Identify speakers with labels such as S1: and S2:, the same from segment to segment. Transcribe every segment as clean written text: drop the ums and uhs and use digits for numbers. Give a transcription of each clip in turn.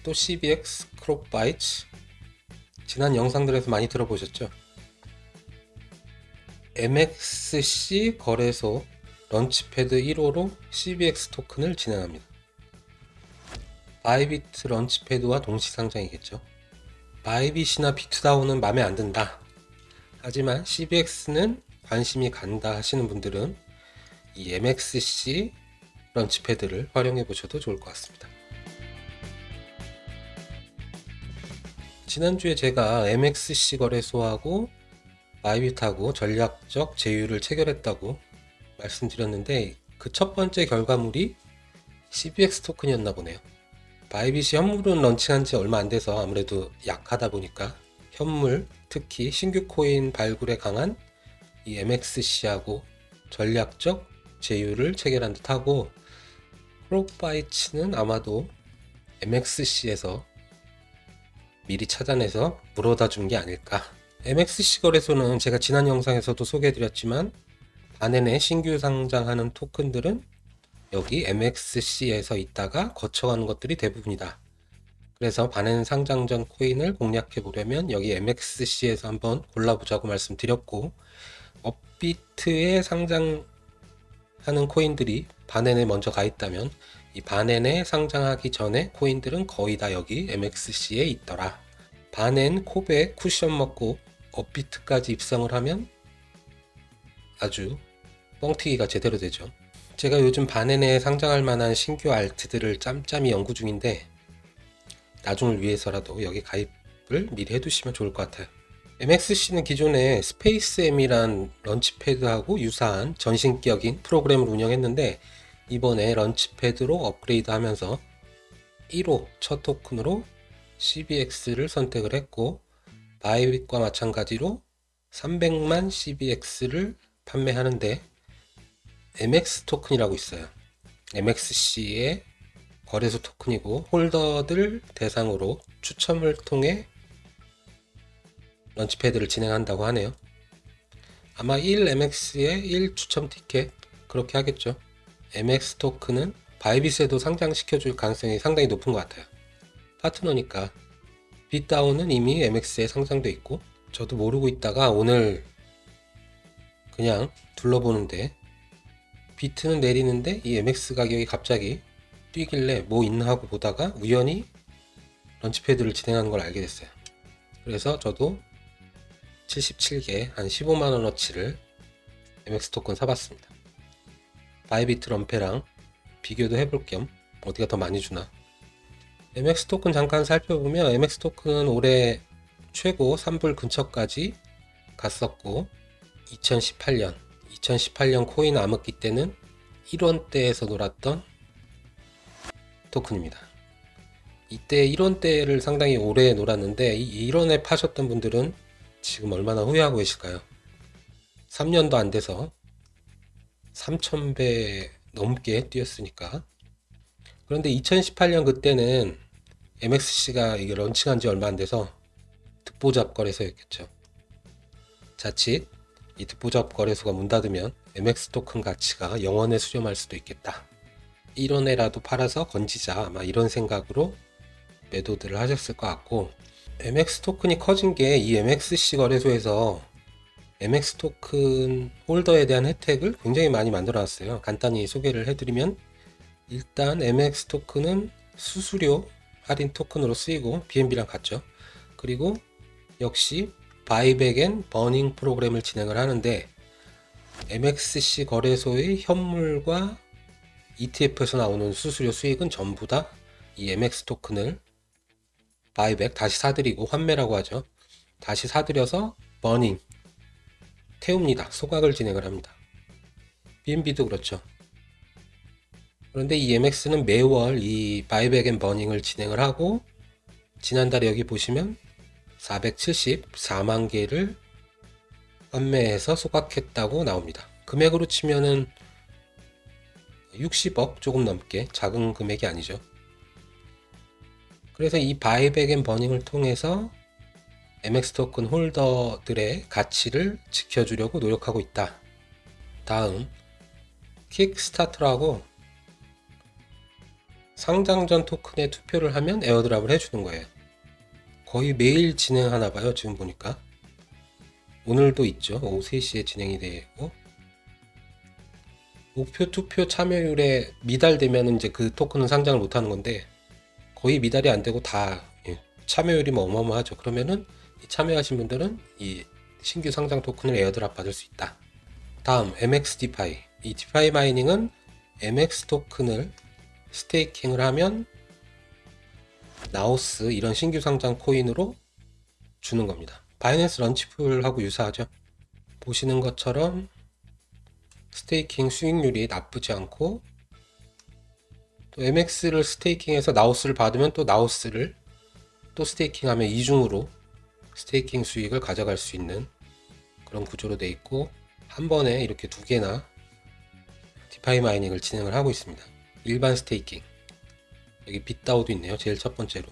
S1: 또 CBX 크롭바이츠, 지난 영상들에서 많이 들어보셨죠? MXC 거래소 런치패드 1호로 CBX 토큰을 진행합니다. 바이비트 런치패드와 동시 상장이겠죠. 바이빗이나 비트다오는 마음에 안 든다. 하지만 CBX는 관심이 간다 하시는 분들은 이 MXC 런치패드를 활용해 보셔도 좋을 것 같습니다. 지난주에 제가 MXC 거래소하고 바이빗하고 전략적 제휴를 체결했다고 말씀드렸는데, 그 첫 번째 결과물이 CBX 토큰이었나 보네요. 바이빗이 현물은 런칭한 지 얼마 안 돼서 아무래도 약하다 보니까 현물, 특히 신규 코인 발굴에 강한 이 MXC하고 전략적 제휴를 체결한 듯하고, 크롭바이츠는 아마도 MXC에서 미리 찾아내서 물어다 준 게 아닐까. MXC 거래소는 제가 지난 영상에서도 소개해드렸지만, 반엔에 신규 상장하는 토큰들은 여기 MXC에서 있다가 거쳐가는 것들이 대부분이다. 그래서 반엔 상장 전 코인을 공략해 보려면 여기 MXC에서 한번 골라보자고 말씀드렸고, 업비트에 상장하는 코인들이 반엔에 먼저 가 있다면 이 반엔에 상장하기 전에 코인들은 거의 다 여기 MXC에 있더라. 반엔 코베 쿠션 먹고 업비트까지 입성을 하면 아주 뻥튀기가 제대로 되죠. 제가 요즘 반엔에 상장할 만한 신규 알트들을 짬짬이 연구 중인데, 나중을 위해서라도 여기 가입을 미리 해두시면 좋을 것 같아요. MXC는 기존에 스페이스M이란 런치패드하고 유사한 전신격인 프로그램을 운영했는데, 이번에 런치패드로 업그레이드 하면서 1호 첫 토큰으로 CBX를 선택을 했고, 바이빗과 마찬가지로 300만 CBX를 판매하는데 MX 토큰이라고 있어요. MXC의 거래소 토큰이고, 홀더들 대상으로 추첨을 통해 런치패드를 진행한다고 하네요. 아마 1MX의 1 추첨 티켓, 그렇게 하겠죠. MX 토큰은 바이빗에도 상장시켜줄 가능성이 상당히 높은 것 같아요. 파트너니까. 빗다운은 이미 MX에 상장돼 있고, 저도 모르고 있다가 오늘 그냥 둘러보는데 비트는 내리는데 이 MX 가격이 갑자기 뛰길래 뭐 있나 하고 보다가 우연히 런치패드를 진행하는 걸 알게 됐어요. 그래서 저도 77개 한 15만원어치를 MX 토큰 사봤습니다. 바이비트 런페랑 비교도 해볼 겸 어디가 더 많이 주나. MX 토큰 잠깐 살펴보면 MX 토큰은 올해 최고 3불 근처까지 갔었고, 2018년 코인 암흑기 때는 1원대에서 놀았던 토큰입니다. 이때 1원대를 상당히 오래 놀았는데, 이 1원에 파셨던 분들은 지금 얼마나 후회하고 계실까요? 3년도 안 돼서 3000배 넘게 뛰었으니까. 그런데 2018년 그때는 MXC가 이게 런칭한 지 얼마 안 돼서 듣보잡 거래소였겠죠. 자칫 이 듣보잡 거래소가 문 닫으면 MX 토큰 가치가 0원에 수렴할 수도 있겠다. 1원에라도 팔아서 건지자, 아마 이런 생각으로 매도들을 하셨을 것 같고, MX 토큰이 커진 게 이 MXC 거래소에서 MX 토큰 홀더에 대한 혜택을 굉장히 많이 만들어 놨어요. 간단히 소개를 해드리면, 일단 MX 토큰은 수수료 할인 토큰으로 쓰이고 BNB랑 같죠. 그리고 역시 바이백 앤 버닝 프로그램을 진행을 하는데, MXC 거래소의 현물과 ETF에서 나오는 수수료 수익은 전부 다 이 MX 토큰을 바이백 다시 사들이고, 환매라고 하죠. 다시 사들여서 버닝 태웁니다. 소각을 진행을 합니다. BNB도 그렇죠. 그런데 이 MX는 매월 이 바이백 앤 버닝을 진행을 하고, 지난달에 여기 보시면 474만 개를 판매해서 소각했다고 나옵니다. 금액으로 치면은 60억 조금 넘게, 작은 금액이 아니죠. 그래서 이 바이백 앤 버닝을 통해서 MX 토큰 홀더들의 가치를 지켜주려고 노력하고 있다. 다음 킥스타터라고 상장 전 토큰에 투표를 하면 에어드랍을 해주는 거예요. 거의 매일 진행하나 봐요. 지금 보니까 오늘도 있죠. 오후 3시에 진행이 되고, 목표 투표 참여율에 미달되면 이제 그 토큰은 상장을 못하는 건데, 거의 미달이 안 되고 다 참여율이 뭐 어마어마하죠. 그러면은 참여하신 분들은 이 신규 상장 토큰을 에어드랍 받을 수 있다. 다음 MX 디파이. 이 디파이 마이닝은 MX 토큰을 스테이킹을 하면 나우스 이런 신규 상장 코인으로 주는 겁니다. 바이낸스 런치풀하고 유사하죠. 보시는 것처럼 스테이킹 수익률이 나쁘지 않고, 또 MX를 스테이킹해서 나우스를 받으면 또 나우스를 또 스테이킹하면 이중으로 스테이킹 수익을 가져갈 수 있는 그런 구조로 되어 있고, 한 번에 이렇게 두 개나 디파이 마이닝을 진행을 하고 있습니다. 일반 스테이킹, 여기 빗다오도 있네요. 제일 첫 번째로.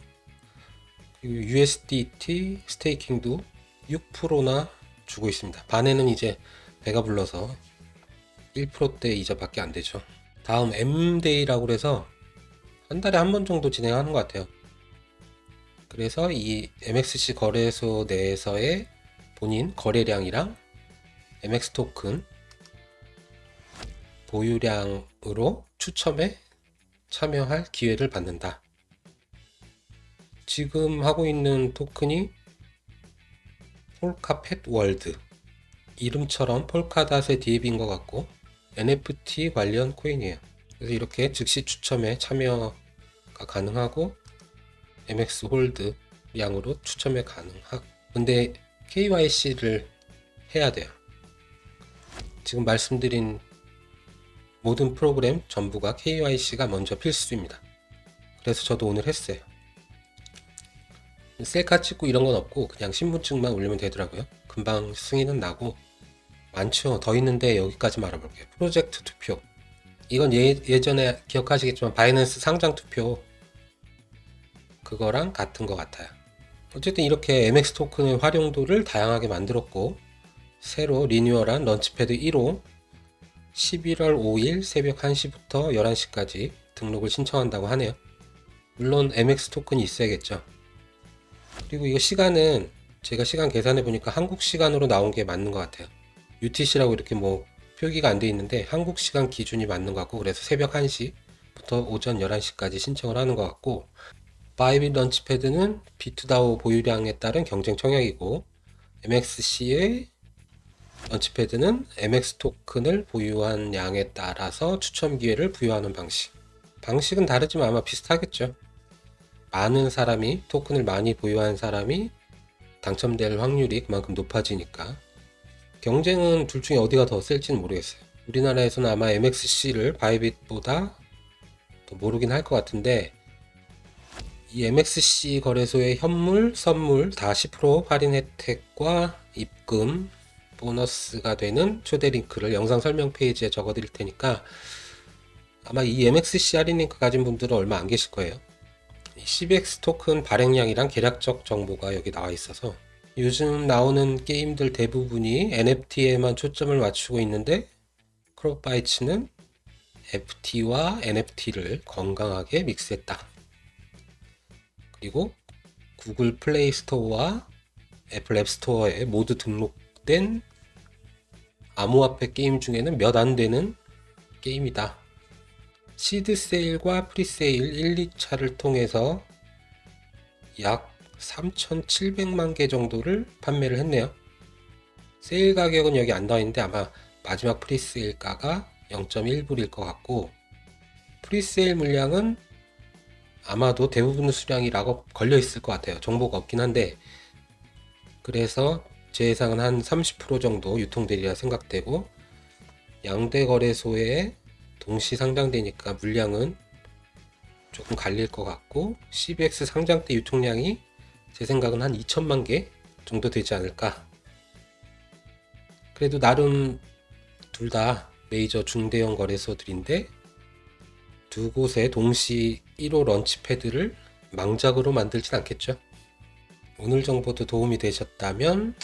S1: 그리고 USDT 스테이킹도 6%나 주고 있습니다. 반에는 이제 배가 불러서 1%대 이자밖에 안 되죠. 다음 M데이라고 해서 한 달에 한 번 정도 진행하는 것 같아요. 그래서 이 MXC 거래소 내에서의 본인 거래량이랑 MX 토큰 보유량으로 추첨에 참여할 기회를 받는다. 지금 하고 있는 토큰이 폴카펫 월드, 이름처럼 폴카닷의 DAB인 것 같고 NFT 관련 코인이에요. 그래서 이렇게 즉시 추첨에 참여가 가능하고 MX 홀드 양으로 추첨에 가능하고, 근데 KYC를 해야 돼요. 지금 말씀드린 모든 프로그램 전부가 KYC가 먼저 필수입니다. 그래서 저도 오늘 했어요. 셀카 찍고 이런 건 없고 그냥 신분증만 올리면 되더라고요. 금방 승인은 나고 많죠. 더 있는데 여기까지만 알아볼게요. 프로젝트 투표, 이건 예전에 기억하시겠지만 바이낸스 상장 투표 그거랑 같은 것 같아요. 어쨌든 이렇게 MX 토큰의 활용도를 다양하게 만들었고, 새로 리뉴얼한 런치패드 1호 11월 5일 새벽 1시부터 11시까지 등록을 신청한다고 하네요. 물론 MX 토큰이 있어야겠죠. 그리고 이거 시간은 제가 시간 계산해 보니까 한국 시간으로 나온 게 맞는 것 같아요. UTC라고 이렇게 뭐 표기가 안 돼 있는데 한국 시간 기준이 맞는 것 같고, 그래서 새벽 1시부터 오전 11시까지 신청을 하는 것 같고, 바이빗 런치패드는 비트다오 보유량에 따른 경쟁 청약이고, MXC의 런치패드는 MX 토큰을 보유한 양에 따라서 추첨 기회를 부여하는 방식. 방식은 다르지만 아마 비슷하겠죠. 많은 사람이, 토큰을 많이 보유한 사람이 당첨될 확률이 그만큼 높아지니까. 경쟁은 둘 중에 어디가 더 셀지는 모르겠어요. 우리나라에서는 아마 MXC를 바이빗보다 더 모르긴 할 것 같은데, 이 MXC 거래소의 현물, 선물 다 10% 할인 혜택과 입금, 보너스가 되는 초대 링크를 영상 설명 페이지에 적어 드릴 테니까, 아마 이 MXC 할인 링크 가진 분들은 얼마 안 계실 거예요. CBX 토큰 발행량이랑 계략적 정보가 여기 나와 있어서, 요즘 나오는 게임들 대부분이 NFT에만 초점을 맞추고 있는데, 크롭바이츠는 FT와 NFT를 건강하게 믹스했다. 그리고 구글 플레이 스토어와 애플 앱 스토어에 모두 등록된 암호화폐 게임 중에는 몇 안 되는 게임이다. 시드 세일과 프리세일 1, 2차를 통해서 약 3,700만 개 정도를 판매를 했네요. 세일 가격은 여기 안 나와 있는데 아마 마지막 프리세일 가가 0.1불일 것 같고, 프리세일 물량은 아마도 대부분 수량이 락업 걸려 있을 것 같아요. 정보가 없긴 한데, 그래서 제 예상은 한 30% 정도 유통되리라 생각되고, 양대 거래소에 동시 상장되니까 물량은 조금 갈릴 것 같고, CBX 상장 때 유통량이 제 생각은 한 2천만 개 정도 되지 않을까. 그래도 나름 둘 다 메이저 중대형 거래소들인데, 두 곳에 동시 1호 런치패드를 망작으로 만들진 않겠죠. 오늘 정보도 도움이 되셨다면